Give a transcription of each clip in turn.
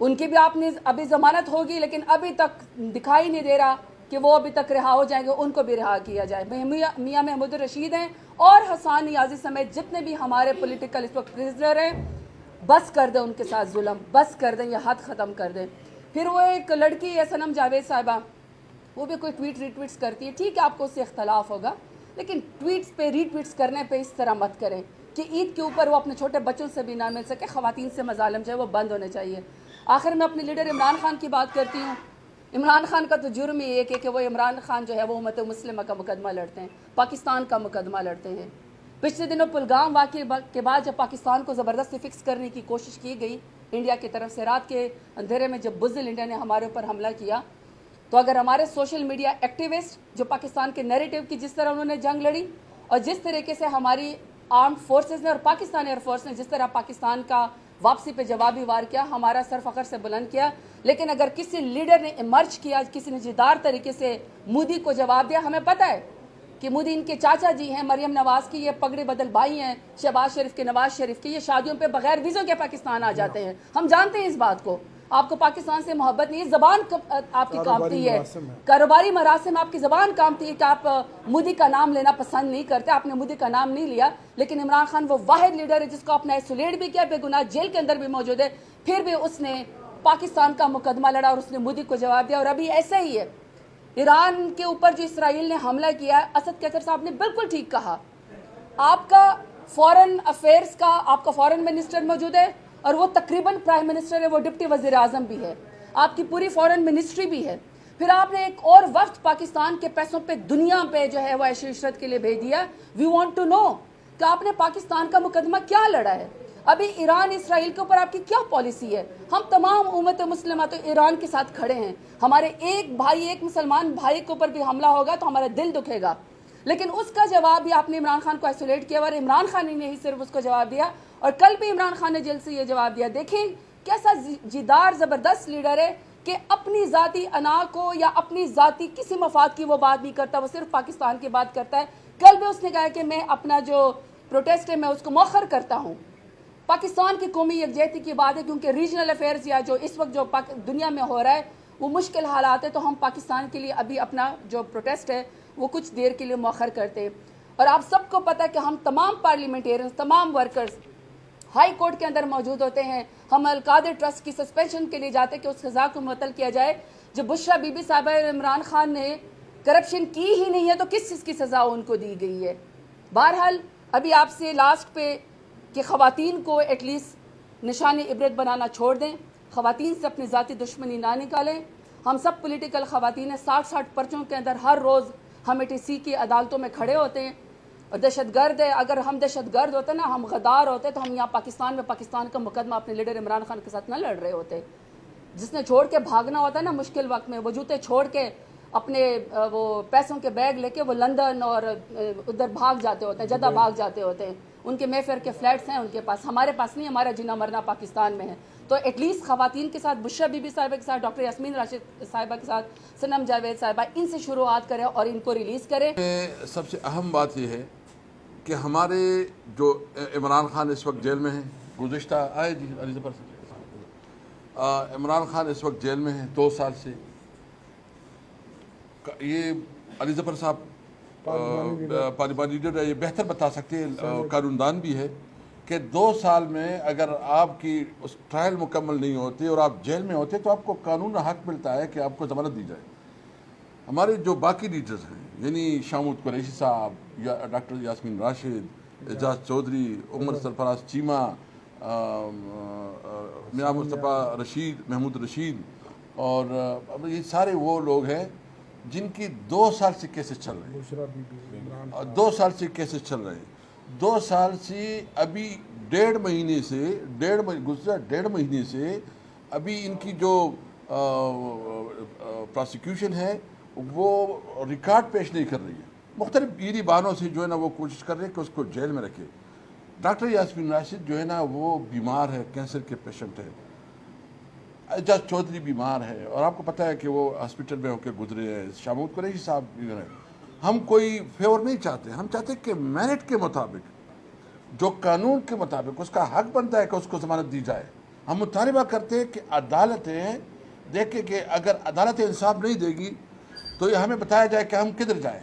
ان کی بھی آپ نے ابھی ضمانت ہوگی لیکن ابھی تک دکھائی نہیں دے رہا کہ وہ ابھی تک رہا ہو جائیں گے، ان کو بھی رہا کیا جائے۔ میاں محمود الرشید ہیں اور حسان نیازی سمیت جتنے بھی ہمارے پولیٹیکل اس وقت پرزنر ہیں، بس کر دیں ان کے ساتھ ظلم، بس کر دیں، یہ حد ختم کر دیں۔ پھر وہ ایک لڑکی ہے صنم جاوید صاحبہ، وہ بھی کوئی ٹویٹ ری ٹویٹس کرتی ہے، ٹھیک ہے آپ کو اس سے اختلاف ہوگا لیکن ٹویٹس پہ ری ٹویٹس کرنے پہ اس طرح مت کریں کہ عید کے اوپر وہ اپنے چھوٹے بچوں سے بھی نہ مل سکے۔ خواتین سے مظالم جو ہے وہ بند ہونے چاہیے۔ آخر میں اپنے لیڈر عمران خان کی بات کرتی ہوں۔ عمران خان کا تو جرم ہی ایک ہے کہ وہ عمران خان جو ہے وہ امت مسلمہ کا مقدمہ لڑتے ہیں، پاکستان کا مقدمہ لڑتے ہیں۔ پچھلے دنوں پلگام واقعے کے بعد جب پاکستان کو زبردستی فکس کرنے کی کوشش کی گئی انڈیا کی طرف سے، رات کے اندھیرے میں جب بزدل انڈیا نے ہمارے اوپر حملہ کیا، تو اگر ہمارے سوشل میڈیا ایکٹیوسٹ جو پاکستان کے نیریٹو کی جس طرح انہوں نے جنگ لڑی اور جس طریقے سے ہماری آرمڈ فورسز نے اور پاکستان ایئر فورس نے جس طرح پاکستان کا واپسی پہ جوابی وار کیا، ہمارا سر فخر سے بلند کیا، لیکن اگر کسی لیڈر نے ایمرج کیا، کسی نے جدار طریقے سے مودی کو جواب دیا، ہمیں پتہ ہے کہ مودی ان کے چاچا جی ہیں، مریم نواز کی یہ پگڑی بدل بھائی ہیں، شہباز شریف کے نواز شریف کی، یہ شادیوں پہ بغیر ویزوں کے پاکستان آ جاتے ہیں، ہم جانتے ہیں اس بات کو۔ آپ کو پاکستان سے محبت نہیں ہے، زبان آپ کی کامتی ہے، کاروباری مراسم آپ کی زبان کامتی ہے کہ آپ مودی کا نام لینا پسند نہیں کرتے، آپ نے مودی کا نام نہیں لیا، لیکن عمران خان وہ واحد لیڈر ہے جس کو آپ نے آئسولیٹ بھی کیا، بے گناہ جیل کے اندر بھی موجود ہے، پھر بھی اس نے پاکستان کا مقدمہ لڑا اور اس نے مودی کو جواب دیا۔ اور ابھی ایسا ہی ہے، ایران کے اوپر جو اسرائیل نے حملہ کیا ہے، اسد قیصر صاحب نے بالکل ٹھیک کہا، آپ کا فورن افیئرز کا آپ کا فورن منسٹر موجود ہے اور وہ تقریباً پرائم منسٹر ہے، وہ ڈپٹی وزیر اعظم بھی ہے، آپ کی پوری فورن منسٹری بھی ہے، پھر آپ نے ایک اور وفد پاکستان کے پیسوں پہ دنیا پہ جو ہے وہ عیش و عشرت کے لیے بھیج دیا۔ وی وانٹ ٹو نو کہ آپ نے پاکستان کا مقدمہ کیا لڑا ہے، ابھی ایران اسرائیل کے اوپر آپ کی کیا پالیسی ہے؟ ہم تمام امت مسلمہ تو ایران کے ساتھ کھڑے ہیں، ہمارے ایک بھائی ایک مسلمان بھائی کے اوپر بھی حملہ ہوگا تو ہمارا دل دکھے گا، لیکن اس کا جواب بھی آپ نے عمران خان کو آئسولیٹ کیا اور عمران خان نے ہی صرف اس کو جواب دیا، اور کل بھی عمران خان نے جیل سے یہ جواب دیا۔ دیکھیں کیسا جدار زبردست لیڈر ہے کہ اپنی ذاتی انا کو یا اپنی ذاتی کسی مفاد کی وہ بات نہیں کرتا، وہ صرف پاکستان کی بات کرتا ہے۔ کل بھی اس نے کہا کہ میں اپنا جو پروٹیسٹ ہے میں اس کو مؤخر کرتا ہوں۔ پاکستان کی قومی یکجہتی کی بات ہے کیونکہ ریجنل افیئرز یا جو اس وقت جو دنیا میں ہو رہا ہے وہ مشکل حالات ہے، تو ہم پاکستان کے لیے ابھی اپنا جو پروٹیسٹ ہے وہ کچھ دیر کے لیے مؤخر کرتے ہیں۔ اور آپ سب کو پتہ ہے کہ ہم تمام پارلیمنٹیرینز، تمام ورکرز ہائی کورٹ کے اندر موجود ہوتے ہیں، ہم القادر ٹرسٹ کی سسپینشن کے لیے جاتے ہیں کہ اس سزا کو معطل کیا جائے۔ جو بشرا بی بی صاحبہ عمران خان نے کرپشن کی ہی نہیں ہے تو کس چیز کی سزا ان کو دی گئی ہے؟ بہرحال ابھی آپ سے لاسٹ پہ کہ خواتین کو ایٹ لیسٹ نشان عبرت بنانا چھوڑ دیں، خواتین سے اپنی ذاتی دشمنی نہ نکالیں۔ ہم سب پولیٹیکل خواتین ہیں، 60 پرچوں کے اندر ہر روز ہم ٹی سی کی عدالتوں میں کھڑے ہوتے ہیں، اور دہشت گرد ہے، اگر ہم دہشت گرد ہوتے نا، ہم غدار ہوتے تو ہم یہاں پاکستان میں پاکستان کا مقدمہ اپنے لیڈر عمران خان کے ساتھ نہ لڑ رہے ہوتے۔ جس نے چھوڑ کے بھاگنا ہوتا ہے نا مشکل وقت میں، وہ جوتے چھوڑ کے اپنے وہ پیسوں کے بیگ لے کے وہ لندن اور ادھر بھاگ جاتے ہوتے ہیں، جدہ بھاگ جاتے ہوتے ہیں، ان کے مے فیئر کے فلیٹس ہیں ان کے پاس، ہمارے پاس نہیں، ہمارا جینا مرنا پاکستان میں ہے۔ تو ایٹ لیسٹ خواتین کے ساتھ بشرا بی بی صاحبہ کے ساتھ، ڈاکٹر یاسمین راشد صاحبہ کے ساتھ، صنم جاوید صاحبہ، ان سے شروعات کریں اور ان کو ریلیز کریں۔ سب سے اہم بات یہ ہے کہ ہمارے جو عمران خان اس وقت جیل میں ہیں، گزشتہ جی علی ظفر صاحب، عمران خان اس وقت جیل میں ہیں 2 سال سے۔ یہ علی ظفر صاحب پارلیمانی لیڈر ہے، یہ بہتر بتا سکتے ہیں، قانون دان بھی ہے، کہ 2 سال میں اگر آپ کی اس ٹرائل مکمل نہیں ہوتی اور آپ جیل میں ہوتے تو آپ کو قانون حق ملتا ہے کہ آپ کو ضمانت دی جائے۔ ہمارے جو باقی لیڈرز ہیں یعنی شامود قریشی صاحب، ڈاکٹر یاسمین راشد، اعجاز چودھری، عمر سرفراز چیمہ، میاں مصطفیٰ رشید، محمود رشید، اور یہ سارے وہ لوگ ہیں جن کی 2 سال سے کیسز چل رہے ہیں، 2 سال سے کیسز چل رہے ہیں، 2 سال سے ابھی 1.5 مہینے سے گزشتہ 1.5 مہینے سے ابھی ان کی جو پراسیکیوشن ہے وہ ریکارڈ پیش نہیں کر رہی ہے، مختلف بیری بہانوں سے جو ہے نا وہ کوشش کر رہے ہیں کہ اس کو جیل میں رکھے۔ ڈاکٹر یاسمین راشد جو ہے نا وہ بیمار ہے، کینسر کے پیشنٹ ہے، اعجاز چودھری بیمار ہے اور آپ کو پتہ ہے کہ وہ ہاسپٹل میں ہو کے گزرے ہیں، شامود قریشی صاحب بھی ہیں۔ ہم کوئی فیور نہیں چاہتے، ہم چاہتے کہ میرٹ کے مطابق، جو قانون کے مطابق اس کا حق بنتا ہے کہ اس کو ضمانت دی جائے، ہم مطالبہ کرتے ہیں کہ عدالتیں دیکھیں کہ اگر عدالت انصاف نہیں دے گی تو یہ ہمیں بتایا جائے کہ ہم کدھر جائیں.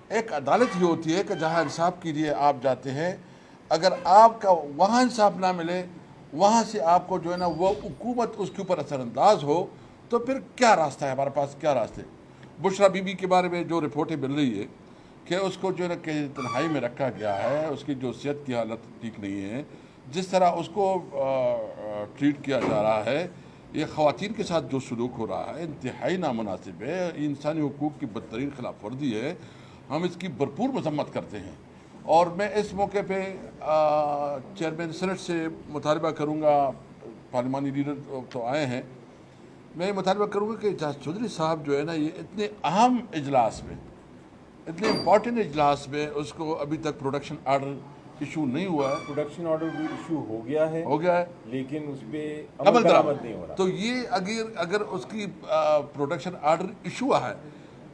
ایک عدالت ہی ہوتی ہے کہ جہاں انصاف کے لیے آپ جاتے ہیں. اگر آپ کا وہاں انصاف نہ ملے, وہاں سے آپ کو جو ہے نا وہ حکومت اس کے اوپر اثر انداز ہو, تو پھر کیا راستہ ہے ہمارے پاس, کیا راستے. بشرا بی بی کے بارے میں جو رپورٹیں مل رہی ہے کہ اس کو جو ہے نا کہ تنہائی میں رکھا گیا ہے, اس کی جو صحت کی حالت ٹھیک نہیں ہے, جس طرح اس کو ٹریٹ کیا جا رہا ہے, یہ خواتین کے ساتھ جو سلوک ہو رہا ہے انتہائی نامناسب ہے, انسانی حقوق کی بدترین خلاف ورزی ہے. ہم اس کی بھرپور مذمت کرتے ہیں. اور میں اس موقع پہ چیئرمین سینٹ سے مطالبہ کروں گا, پارلیمانی لیڈر تو آئے ہیں, میں مطالبہ کروں گا کہ اعجاز چودھری صاحب جو ہے نا یہ اتنے اہم اجلاس میں, اتنے امپورٹنٹ اجلاس میں اس کو ابھی تک پروڈکشن آرڈر ایشو نہیں ہوا ہے. پروڈکشن آرڈر بھی ایشو ہو گیا ہے لیکن اس پہ عمل درآمد نہیں ہو رہا. تو یہ اگر اس کی پروڈکشن آرڈر ایشو ہے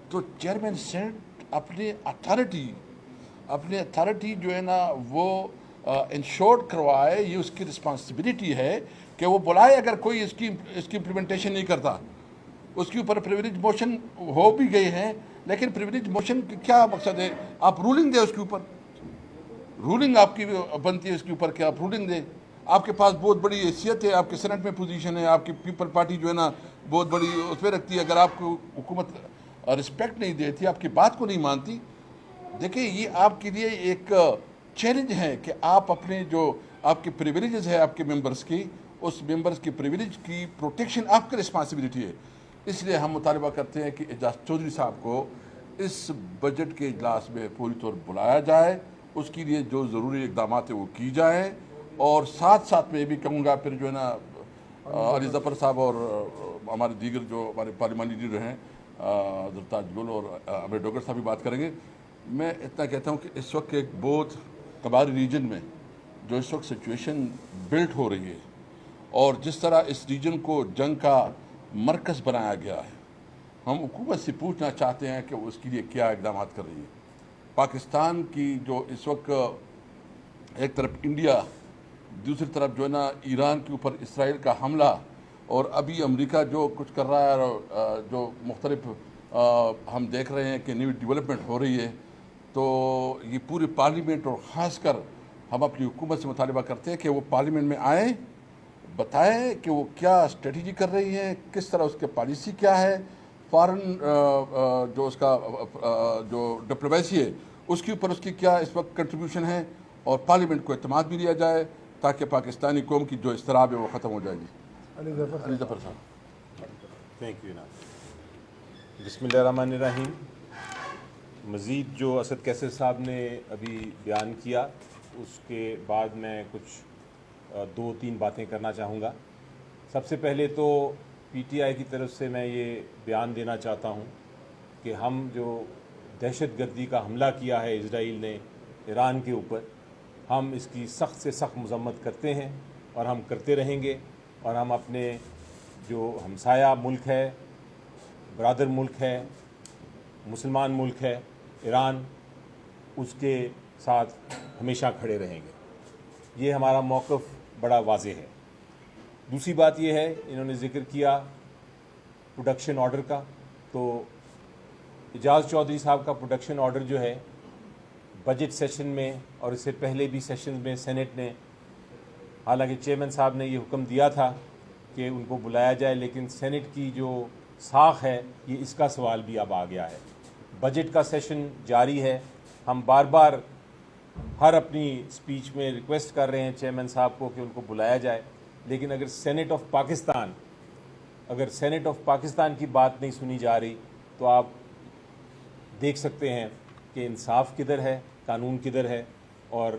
تو چیئرمین سینٹ اپنے اتھارٹی جو ہے نا وہ انشورڈ کروائے. یہ اس کی رسپانسبلٹی ہے کہ وہ بلائے. اگر کوئی اس کی امپلیمنٹیشن نہیں کرتا, اس کے اوپر پریویلیج موشن ہو بھی گئے ہیں, لیکن پریویلیج موشن کا کیا مقصد ہے؟ آپ رولنگ دیں اس کے اوپر, رولنگ آپ کی بنتی ہے اس کے اوپر کہ آپ رولنگ دیں. آپ کے پاس بہت بڑی حیثیت ہے, آپ کے سینٹ میں پوزیشن ہے, آپ کی پیپل پارٹی جو ہے نا بہت بڑی اس پہ رکھتی ہے. اگر آپ کو حکومت رسپیکٹ نہیں دیتی, آپ کی بات کو نہیں مانتی, دیکھیں یہ آپ کے لیے ایک چیلنج ہے کہ آپ اپنے جو آپ کی پریویلیجز ہے آپ کے ممبرز کی, اس ممبرز کی پریویلیج کی پروٹیکشن آپ کی رسپانسبلٹی ہے. اس لیے ہم مطالبہ کرتے ہیں کہ اعجاز چودھری صاحب کو اس بجٹ کے اجلاس میں پوری طور بلایا جائے, اس کے لیے جو ضروری اقدامات ہیں وہ کی جائیں. اور ساتھ میں یہ بھی کہوں گا پھر جو ہے نا علی ظفر صاحب اور ہمارے دیگر جو ہمارے پارلیمانی لیڈر ہیں حضرت تاج گل اور امیر ڈوگر صاحب بھی بات کریں گے. میں اتنا کہتا ہوں کہ اس وقت ایک بہت کباری ریجن میں جو اس وقت سچویشن بلٹ ہو رہی ہے, اور جس طرح اس ریجن کو جنگ کا مرکز بنایا گیا ہے, ہم حکومت سے پوچھنا چاہتے ہیں کہ اس کے لیے کیا اقدامات کر رہی ہے. پاکستان کی جو اس وقت ایک طرف انڈیا, دوسری طرف جو ہے نا ایران کے اوپر اسرائیل کا حملہ, اور ابھی امریکہ جو کچھ کر رہا ہے, اور جو مختلف ہم دیکھ رہے ہیں کہ نیو ڈیولپمنٹ ہو رہی ہے, تو یہ پوری پارلیمنٹ اور خاص کر ہم اپنی حکومت سے مطالبہ کرتے ہیں کہ وہ پارلیمنٹ میں آئیں, بتائیں کہ وہ کیا اسٹریٹجی کر رہی ہے, کس طرح اس کے پالیسی کیا ہے, فارن جو اس کا جو ڈپلومیسی ہے اس کے اوپر اس کی کیا اس وقت کنٹریبیوشن ہے, اور پارلیمنٹ کو اعتماد بھی لیا جائے تاکہ پاکستانی قوم کی جو اضطراب ہے وہ ختم ہو جائے گی. علی ظفر صاحب. Thank you. بسم اللہ الرحمن الرحیم. مزید جو اسد کیسر صاحب نے ابھی بیان کیا اس کے بعد میں کچھ 2-3 باتیں کرنا چاہوں گا. سب سے پہلے تو پی ٹی آئی کی طرف سے میں یہ بیان دینا چاہتا ہوں کہ ہم جو دہشت گردی کا حملہ کیا ہے اسرائیل نے ایران کے اوپر, ہم اس کی سخت سے سخت مذمت کرتے ہیں اور ہم کرتے رہیں گے. اور ہم اپنے جو ہمسایہ ملک ہے, برادر ملک ہے, مسلمان ملک ہے ایران, اس کے ساتھ ہمیشہ کھڑے رہیں گے. یہ ہمارا موقف بڑا واضح ہے. دوسری بات یہ ہے, انہوں نے ذکر کیا پروڈکشن آرڈر کا, تو اعجاز چودھری صاحب کا پروڈکشن آرڈر جو ہے بجٹ سیشن میں اور اس سے پہلے بھی سیشن میں سینٹ نے, حالانکہ چیئرمین صاحب نے یہ حکم دیا تھا کہ ان کو بلایا جائے, لیکن سینٹ کی جو ساخ ہے یہ اس کا سوال بھی اب آ گیا ہے. بجٹ کا سیشن جاری ہے, ہم بار بار ہر اپنی سپیچ میں ریکویسٹ کر رہے ہیں چیئرمین صاحب کو کہ ان کو بلایا جائے, لیکن اگر سینٹ آف پاکستان کی بات نہیں سنی جا رہی تو آپ دیکھ سکتے ہیں کہ انصاف کدھر ہے, قانون کدھر ہے, اور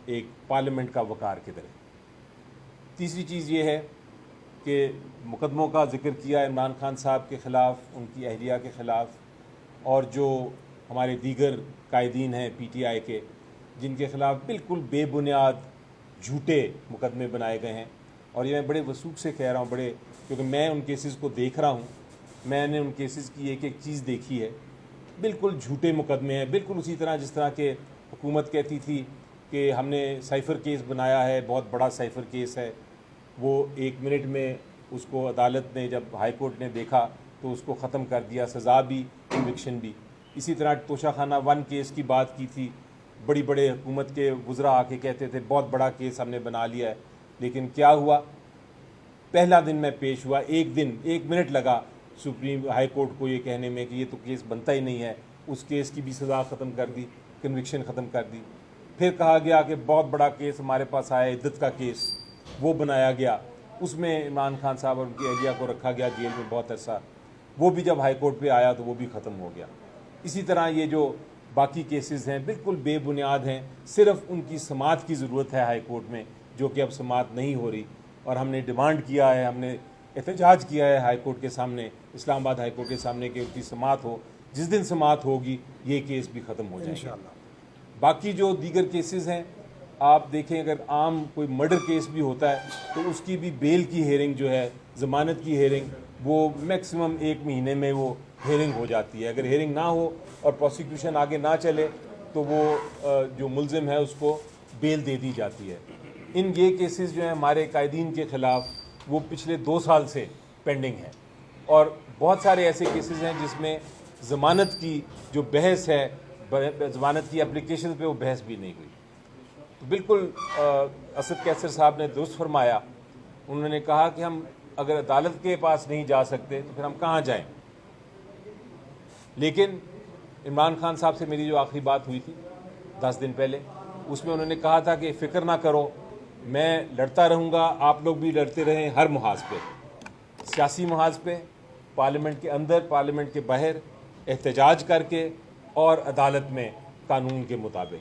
ایک پارلیمنٹ کا وقار کدھر ہے. تیسری چیز یہ ہے کہ مقدموں کا ذکر کیا عمران خان صاحب کے خلاف, ان کی اہلیہ کے خلاف, اور جو ہمارے دیگر قائدین ہیں پی ٹی آئی کے جن کے خلاف بالکل بے بنیاد جھوٹے مقدمے بنائے گئے ہیں. اور یہ میں بڑے وثوق سے کہہ رہا ہوں, کیونکہ میں ان کیسز کو دیکھ رہا ہوں, میں نے ان کیسز کی ایک چیز دیکھی ہے. بالکل جھوٹے مقدمے ہیں, بالکل اسی طرح جس طرح کہ حکومت کہتی تھی کہ ہم نے سائفر کیس بنایا ہے, بہت بڑا سائفر کیس ہے. وہ 1 منٹ میں اس کو عدالت نے جب ہائی کورٹ نے دیکھا تو اس کو ختم کر دیا, سزا بھی, کنوکشن بھی. اسی طرح توشہ خانہ 1 کیس کی بات کی تھی, بڑی بڑے حکومت کے وزراء آ کے کہتے تھے بہت بڑا کیس ہم نے بنا لیا ہے, لیکن کیا ہوا, پہلا دن میں پیش ہوا, 1 منٹ لگا سپریم ہائی کورٹ کو یہ کہنے میں کہ یہ تو کیس بنتا ہی نہیں ہے, اس کیس کی بھی سزا ختم کر دی, کنوکشن ختم کر دی. پھر کہا گیا کہ بہت بڑا کیس ہمارے پاس آیا, عدت کا کیس, وہ بنایا گیا, اس میں عمران خان صاحب اور ان کی اہلیہ کو رکھا گیا جیل میں بہت عرصہ, وہ بھی جب ہائی کورٹ پہ آیا تو وہ بھی ختم ہو گیا. اسی طرح یہ جو باقی کیسز ہیں بالکل بے بنیاد ہیں, صرف ان کی سماعت کی ضرورت ہے ہائی کورٹ میں, جو کہ اب سماعت نہیں ہو رہی. اور ہم نے ڈیمانڈ کیا ہے, ہم نے احتجاج کیا ہے ہائی کورٹ کے سامنے, اسلام آباد ہائی کورٹ کے سامنے, کہ ان کی سماعت ہو. جس دن سماعت ہوگی یہ کیس بھی ختم ہو جائے گا. باقی جو دیگر کیسز ہیں آپ دیکھیں, اگر عام کوئی مرڈر کیس بھی ہوتا ہے تو اس کی بھی بیل کی ہیئرنگ جو ہے, ضمانت کی ہیئرنگ, وہ میکسیمم 1 مہینے میں وہ ہیئرنگ ہو جاتی ہے. اگر ہیئرنگ نہ ہو اور پروسیکیوشن آگے نہ چلے تو وہ جو ملزم ہے اس کو بیل دے دی جاتی ہے. یہ کیسز جو ہیں ہمارے قائدین کے خلاف وہ پچھلے 2 سال سے پینڈنگ ہیں, اور بہت سارے ایسے کیسز ہیں جس میں ضمانت کی جو بحث ہے, ضمانت کی اپلیکیشن پہ وہ بحث بھی نہیں ہوئی. تو بالکل اسد کیسر صاحب نے درست فرمایا, انہوں نے کہا کہ ہم اگر عدالت کے پاس نہیں جا سکتے تو پھر ہم کہاں جائیں. لیکن عمران خان صاحب سے میری جو آخری بات ہوئی تھی 10 دن پہلے, اس میں انہوں نے کہا تھا کہ فکر نہ کرو, میں لڑتا رہوں گا, آپ لوگ بھی لڑتے رہیں ہر محاذ پہ, سیاسی محاذ پہ, پارلیمنٹ کے اندر, پارلیمنٹ کے باہر, احتجاج کر کے, اور عدالت میں قانون کے مطابق.